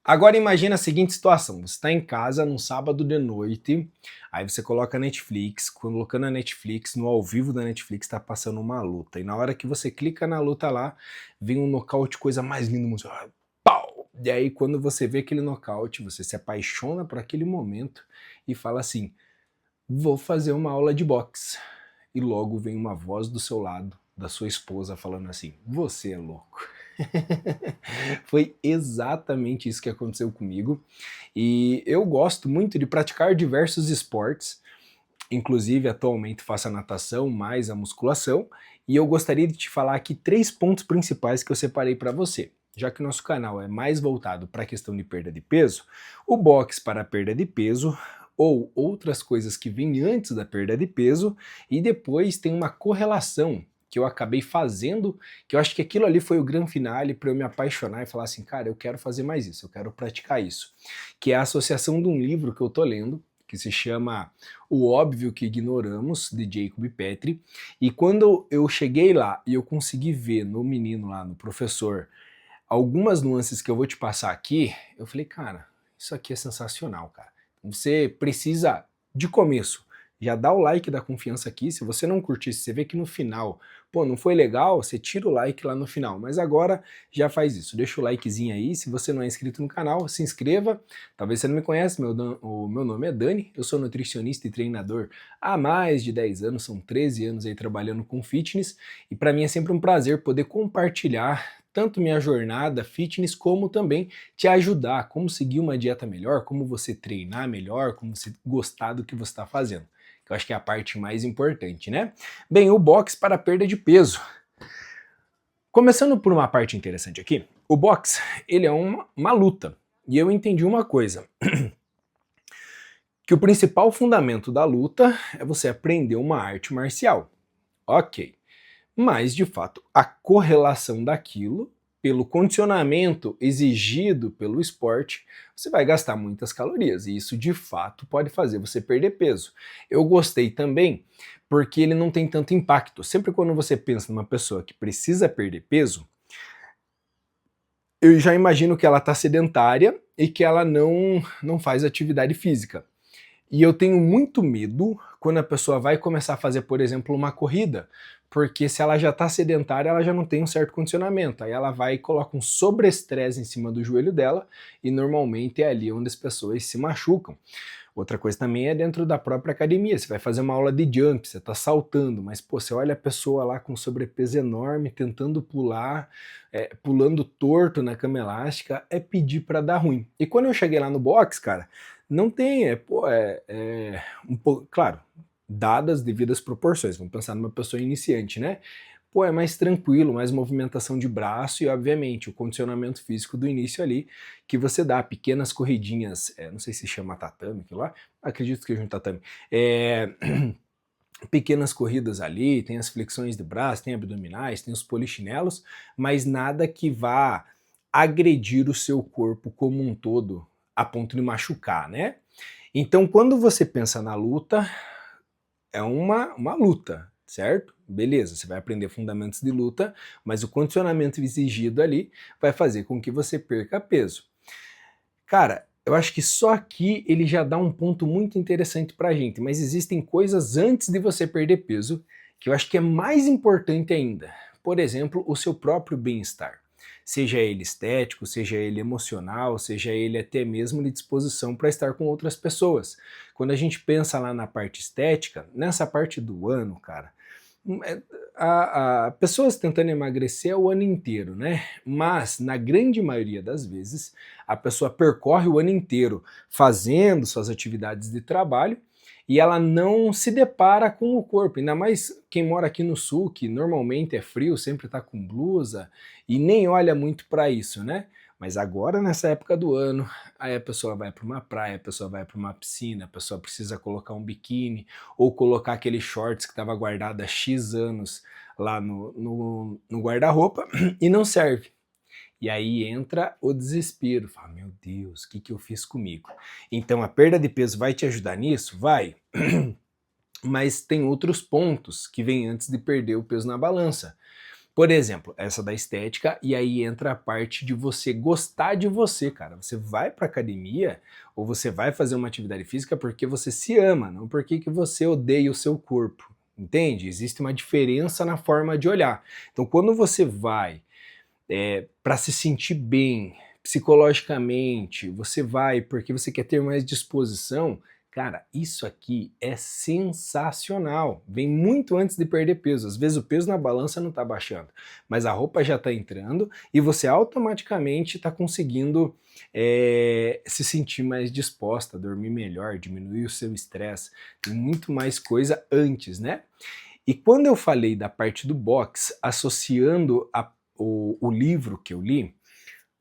Agora imagina a seguinte situação, você está em casa num sábado de noite, aí você coloca a Netflix, colocando a Netflix, no ao vivo da Netflix está passando uma luta, e na hora que você clica na luta lá, vem um nocaute, coisa mais linda, pau! E aí quando você vê aquele nocaute, você se apaixona por aquele momento e fala assim, vou fazer uma aula de boxe. E logo vem uma voz do seu lado, da sua esposa, falando assim, você é louco. Foi exatamente isso que aconteceu comigo. E eu gosto muito de praticar diversos esportes, inclusive atualmente faço a natação mais a musculação, e eu gostaria de te falar aqui 3 pontos principais que eu separei para você. Já que o nosso canal é mais voltado para a questão de perda de peso, o boxe para a perda de peso, ou outras coisas que vêm antes da perda de peso, e depois tem uma correlação que eu acabei fazendo, que eu acho que aquilo ali foi o grande finale para eu me apaixonar e falar assim, cara, eu quero fazer mais isso, eu quero praticar isso, que é a associação de um livro que eu tô lendo, que se chama O Óbvio que Ignoramos, de Jacob Petri, e quando eu cheguei lá e eu consegui ver no menino lá, no professor, algumas nuances que eu vou te passar aqui, eu falei, cara, isso aqui é sensacional, cara. Você precisa, de começo, já dá o like da confiança aqui, se você não curtir, se você vê que no final, pô, não foi legal, você tira o like lá no final, mas agora já faz isso, deixa o likezinho aí, se você não é inscrito no canal, se inscreva, talvez você não me conhece, o meu nome é Dani, eu sou nutricionista e treinador há mais de 10 anos, são 13 anos aí trabalhando com fitness, e para mim é sempre um prazer poder compartilhar tanto minha jornada fitness, como também te ajudar a como seguir uma dieta melhor, como você treinar melhor, como você gostar do que você está fazendo. Que eu acho que é a parte mais importante, né? Bem, o boxe para perda de peso. Começando por uma parte interessante aqui, o boxe, ele é uma luta. E eu entendi uma coisa, que o principal fundamento da luta é você aprender uma arte marcial. Ok. Mas, de fato, a correlação daquilo, pelo condicionamento exigido pelo esporte, você vai gastar muitas calorias, e isso de fato pode fazer você perder peso. Eu gostei também porque ele não tem tanto impacto. Sempre quando você pensa numa pessoa que precisa perder peso, eu já imagino que ela está sedentária e que ela não faz atividade física. E eu tenho muito medo quando a pessoa vai começar a fazer, por exemplo, uma corrida, porque se ela já está sedentária, ela já não tem um certo condicionamento. Aí ela vai e coloca um sobreestresse em cima do joelho dela, e normalmente é ali onde as pessoas se machucam. Outra coisa também é dentro da própria academia. Você vai fazer uma aula de jump, você está saltando, mas pô, você olha a pessoa lá com sobrepeso enorme, tentando pular, pulando torto na cama elástica, é pedir para dar ruim. E quando eu cheguei lá no box, cara, não tem, um pouco, claro, dadas devidas proporções. Vamos pensar numa pessoa iniciante, né? Pô, é mais tranquilo, mais movimentação de braço e, obviamente, o condicionamento físico do início ali, que você dá pequenas corridinhas, não sei se chama tatame aquilo lá, acredito que seja um tatame, pequenas corridas ali, tem as flexões de braço, tem abdominais, tem os polichinelos, mas nada que vá agredir o seu corpo como um todo a ponto de machucar, né? Então, quando você pensa na luta, é uma luta, certo? Beleza, você vai aprender fundamentos de luta, mas o condicionamento exigido ali vai fazer com que você perca peso. Cara, eu acho que só aqui ele já dá um ponto muito interessante pra gente, mas existem coisas antes de você perder peso que eu acho que é mais importante ainda. Por exemplo, o seu próprio bem-estar. Seja ele estético, seja ele emocional, seja ele até mesmo de disposição para estar com outras pessoas. Quando a gente pensa lá na parte estética, nessa parte do ano, cara, pessoas tentando emagrecer o ano inteiro, né? Mas, na grande maioria das vezes, a pessoa percorre o ano inteiro fazendo suas atividades de trabalho e ela não se depara com o corpo. Ainda mais quem mora aqui no sul, que normalmente é frio, sempre tá com blusa e nem olha muito para isso, né? Mas agora, nessa época do ano, aí a pessoa vai para uma praia, a pessoa vai para uma piscina, a pessoa precisa colocar um biquíni ou colocar aquele shorts que estava guardado há X anos lá no guarda-roupa e não serve. E aí entra o desespero, fala, meu Deus, o que eu fiz comigo? Então a perda de peso vai te ajudar nisso? Vai, mas tem outros pontos que vêm antes de perder o peso na balança. Por exemplo, essa da estética, e aí entra a parte de você gostar de você, cara. Você vai pra academia ou você vai fazer uma atividade física porque você se ama, não porque que você odeia o seu corpo, entende? Existe uma diferença na forma de olhar. Então, quando você vai para se sentir bem psicologicamente, você vai porque você quer ter mais disposição, cara, isso aqui é sensacional. Vem muito antes de perder peso. Às vezes o peso na balança não está baixando, mas a roupa já está entrando e você automaticamente está conseguindo se sentir mais disposta, dormir melhor, diminuir o seu estresse. Tem muito mais coisa antes, né? E quando eu falei da parte do box, associando o livro que eu li,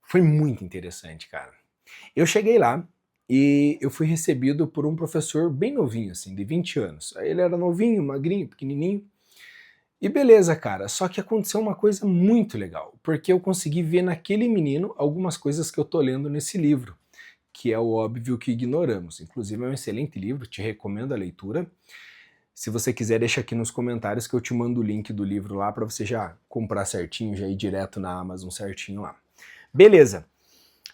foi muito interessante, cara. Eu cheguei lá e eu fui recebido por um professor bem novinho, assim, de 20 anos. Ele era novinho, magrinho, pequenininho. E beleza, cara, só que aconteceu uma coisa muito legal, porque eu consegui ver naquele menino algumas coisas que eu tô lendo nesse livro, que é O Óbvio que Ignoramos. Inclusive é um excelente livro, te recomendo a leitura. Se você quiser, deixa aqui nos comentários que eu te mando o link do livro lá para você já comprar certinho, já ir direto na Amazon certinho lá. Beleza.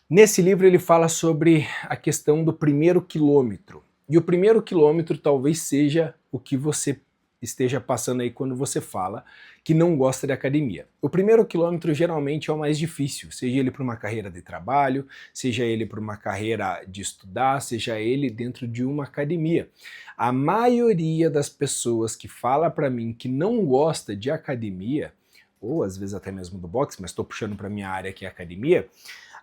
Nesse livro ele fala sobre a questão do primeiro quilômetro. E o primeiro quilômetro talvez seja o que você esteja passando aí quando você fala que não gosta de academia. O primeiro quilômetro geralmente é o mais difícil, seja ele para uma carreira de trabalho, seja ele para uma carreira de estudar, seja ele dentro de uma academia. A maioria das pessoas que fala para mim que não gosta de academia, ou às vezes até mesmo do boxe, mas estou puxando para minha área que é academia,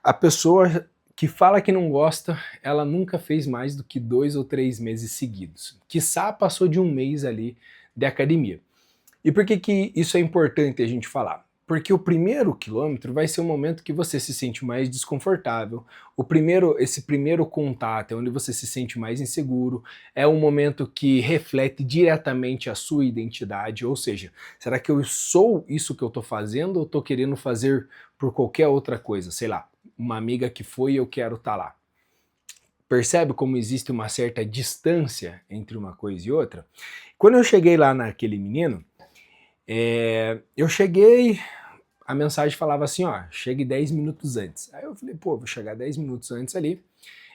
a pessoa que fala que não gosta, ela nunca fez mais do que 2 ou 3 meses seguidos. Quiçá passou de um mês ali de academia. E por que que isso é importante a gente falar? Porque o primeiro quilômetro vai ser o momento que você se sente mais desconfortável. Esse primeiro contato é onde você se sente mais inseguro. É um momento que reflete diretamente a sua identidade. Ou seja, será que eu sou isso que eu estou fazendo ou estou querendo fazer por qualquer outra coisa? Sei lá, uma amiga que foi e eu quero estar lá. Percebe como existe uma certa distância entre uma coisa e outra? Quando eu cheguei lá naquele menino, eu cheguei, a mensagem falava assim, ó, chegue 10 minutos antes. Aí eu falei, pô, vou chegar 10 minutos antes ali.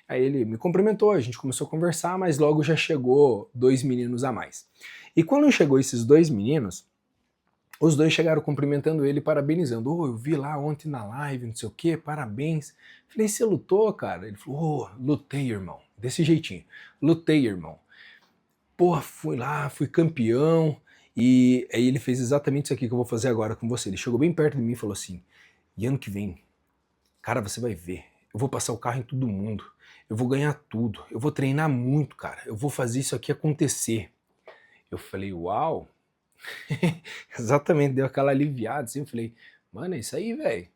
Aí ele me cumprimentou, a gente começou a conversar, mas logo já chegou 2 meninos a mais. E quando chegou esses 2 meninos, os dois chegaram cumprimentando ele, parabenizando. Eu vi lá ontem na live, não sei o que, parabéns. Falei, você lutou, cara? Ele falou, lutei, irmão. Desse jeitinho. Lutei, irmão. Porra, fui lá, fui campeão. E aí ele fez exatamente isso aqui que eu vou fazer agora com você. Ele chegou bem perto de mim e falou assim, e ano que vem, cara, você vai ver. Eu vou passar o carro em todo mundo. Eu vou ganhar tudo. Eu vou treinar muito, cara. Eu vou fazer isso aqui acontecer. Eu falei, uau. Exatamente, deu aquela aliviada assim, eu falei, mano, é isso aí, velho.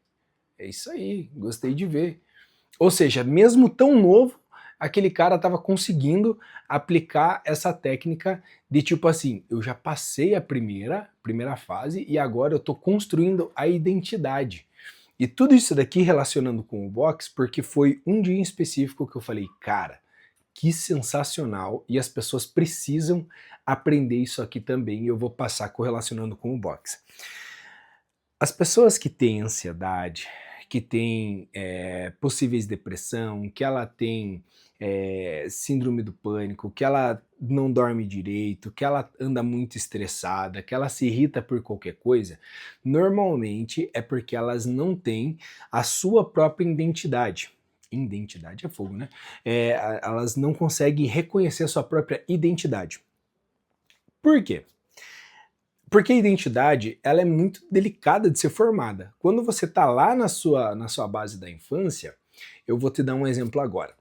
É isso aí, gostei de ver. Ou seja, mesmo tão novo, aquele cara tava conseguindo aplicar essa técnica de tipo assim, eu já passei a primeira fase e agora eu tô construindo a identidade. E tudo isso daqui relacionando com o boxe, porque foi um dia em específico que eu falei, cara, que sensacional, e as pessoas precisam aprender isso aqui também, e eu vou passar correlacionando com o boxe. As pessoas que têm ansiedade, que têm possíveis depressão, que ela tem síndrome do pânico, que ela não dorme direito, que ela anda muito estressada, que ela se irrita por qualquer coisa, normalmente é porque elas não têm a sua própria identidade. Identidade é fogo, né? Elas não conseguem reconhecer a sua própria identidade. Por quê? Porque a identidade, ela é muito delicada de ser formada. Quando você está lá na sua base da infância, eu vou te dar um exemplo agora.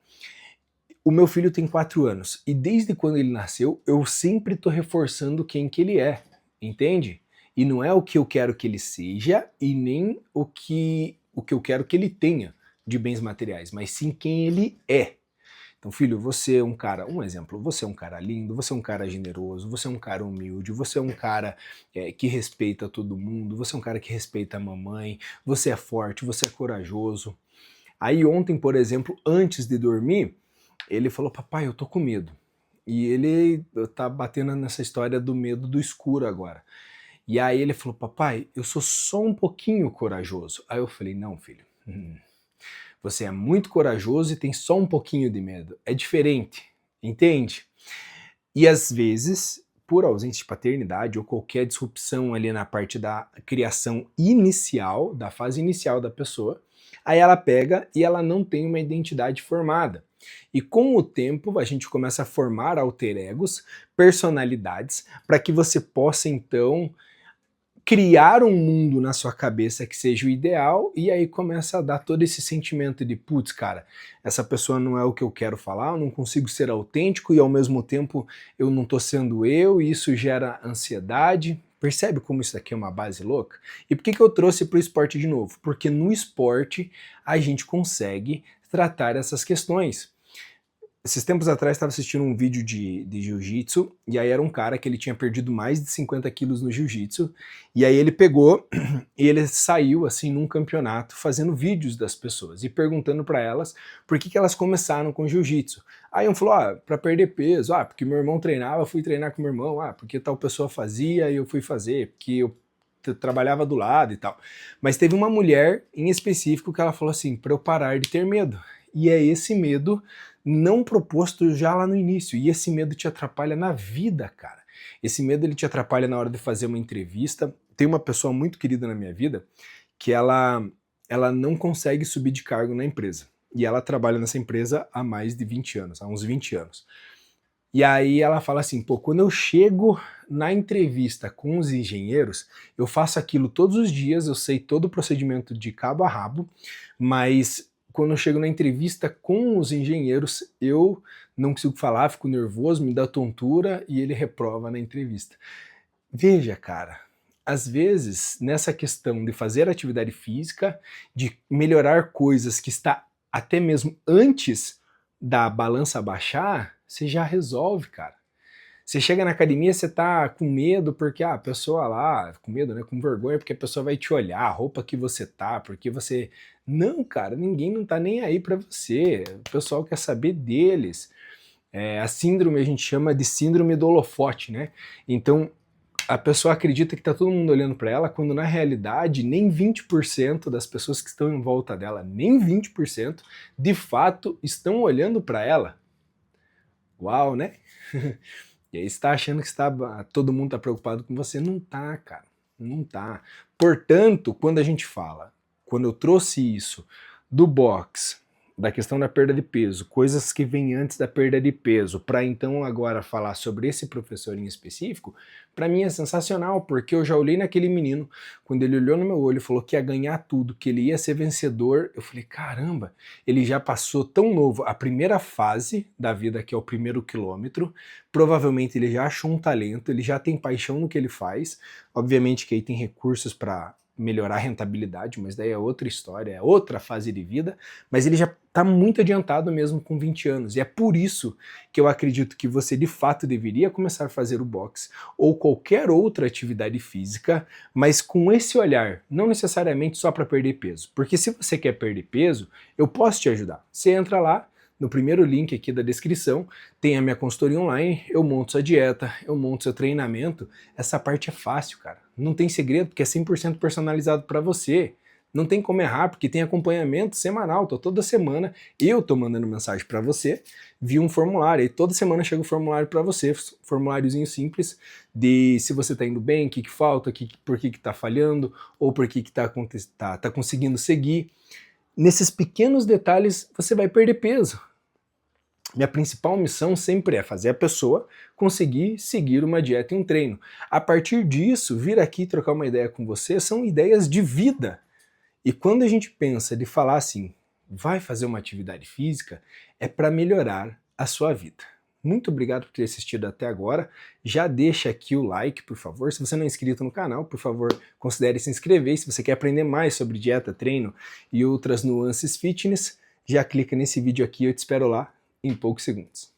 O meu filho tem 4 anos e desde quando ele nasceu, eu sempre estou reforçando quem que ele é, entende? E não é o que eu quero que ele seja e nem o que eu quero que ele tenha de bens materiais, mas sim quem ele é. Então, filho, você é um cara, um exemplo, você é um cara lindo, você é um cara generoso, você é um cara humilde, você é um cara que respeita todo mundo, você é um cara que respeita a mamãe, você é forte, você é corajoso. Aí ontem, por exemplo, antes de dormir, ele falou, papai, eu tô com medo. E ele tá batendo nessa história do medo do escuro agora. E aí ele falou, papai, eu sou só um pouquinho corajoso. Aí eu falei, não, filho, você é muito corajoso e tem só um pouquinho de medo. É diferente, entende? E às vezes, por ausência de paternidade ou qualquer disrupção ali na parte da criação inicial, da fase inicial da pessoa, aí ela pega e ela não tem uma identidade formada. E com o tempo a gente começa a formar alter egos, personalidades, para que você possa então criar um mundo na sua cabeça que seja o ideal, e aí começa a dar todo esse sentimento de, putz, cara, essa pessoa não é o que eu quero falar, eu não consigo ser autêntico e ao mesmo tempo eu não tô sendo eu, e isso gera ansiedade. Percebe como isso aqui é uma base louca? E por que eu trouxe para o esporte de novo? Porque no esporte a gente consegue tratar essas questões. Esses tempos atrás estava assistindo um vídeo de jiu-jitsu, e aí era um cara que ele tinha perdido mais de 50 quilos no jiu-jitsu, e aí ele pegou e ele saiu assim num campeonato fazendo vídeos das pessoas e perguntando para elas por que elas começaram com jiu-jitsu. Aí um falou, para perder peso, porque meu irmão treinava, eu fui treinar com meu irmão, porque tal pessoa fazia e eu fui fazer, porque eu trabalhava do lado e tal. Mas teve uma mulher em específico que ela falou assim, para eu parar de ter medo. E é esse medo não proposto já lá no início, e esse medo te atrapalha na vida, cara. Esse medo ele te atrapalha na hora de fazer uma entrevista. Tem uma pessoa muito querida na minha vida que ela não consegue subir de cargo na empresa. E ela trabalha nessa empresa há mais de 20 anos, há uns 20 anos. E aí ela fala assim, pô, quando eu chego na entrevista com os engenheiros, eu faço aquilo todos os dias, eu sei todo o procedimento de cabo a rabo, mas quando eu chego na entrevista com os engenheiros, eu não consigo falar, fico nervoso, me dá tontura e ele reprova na entrevista. Veja, cara, às vezes, nessa questão de fazer atividade física, de melhorar coisas que está até mesmo antes da balança baixar, você já resolve, cara. Você chega na academia, você tá com medo porque a pessoa lá, com medo, né, com vergonha, porque a pessoa vai te olhar, a roupa que você tá, porque você... Não, cara, ninguém não tá nem aí pra você, o pessoal quer saber deles. A síndrome a gente chama de síndrome do holofote, né? Então, a pessoa acredita que tá todo mundo olhando pra ela, quando na realidade nem 20% das pessoas que estão em volta dela, nem 20%, de fato estão olhando pra ela. Uau, né? E aí você tá achando que todo mundo tá preocupado com você. Não tá, cara. Não tá. Portanto, quando a gente fala, quando eu trouxe isso do box, da questão da perda de peso, coisas que vêm antes da perda de peso, para então agora falar sobre esse professor em específico, para mim é sensacional, porque eu já olhei naquele menino, quando ele olhou no meu olho e falou que ia ganhar tudo, que ele ia ser vencedor, eu falei, caramba, ele já passou tão novo a primeira fase da vida, que é o primeiro quilômetro, provavelmente ele já achou um talento, ele já tem paixão no que ele faz, obviamente que aí tem recursos para melhorar a rentabilidade, mas daí é outra história, é outra fase de vida, mas ele já está muito adiantado mesmo com 20 anos, e é por isso que eu acredito que você de fato deveria começar a fazer o boxe ou qualquer outra atividade física, mas com esse olhar, não necessariamente só para perder peso, porque se você quer perder peso, eu posso te ajudar. Você entra lá, no primeiro link aqui da descrição, tem a minha consultoria online, eu monto sua dieta, eu monto seu treinamento. Essa parte é fácil, cara. Não tem segredo, porque é 100% personalizado para você. Não tem como errar, porque tem acompanhamento semanal. Toda semana eu tô mandando mensagem para você via um formulário. E toda semana chega um formulário para você, formuláriozinho simples de se você tá indo bem, o que falta, por que tá falhando, ou por que tá conseguindo seguir. Nesses pequenos detalhes você vai perder peso. Minha principal missão sempre é fazer a pessoa conseguir seguir uma dieta e um treino. A partir disso, vir aqui trocar uma ideia com você são ideias de vida. E quando a gente pensa de falar assim, vai fazer uma atividade física, é para melhorar a sua vida. Muito obrigado por ter assistido até agora. Já deixa aqui o like, por favor. Se você não é inscrito no canal, por favor, considere se inscrever. Se você quer aprender mais sobre dieta, treino e outras nuances fitness, já clica nesse vídeo aqui. Eu te espero lá em poucos segundos.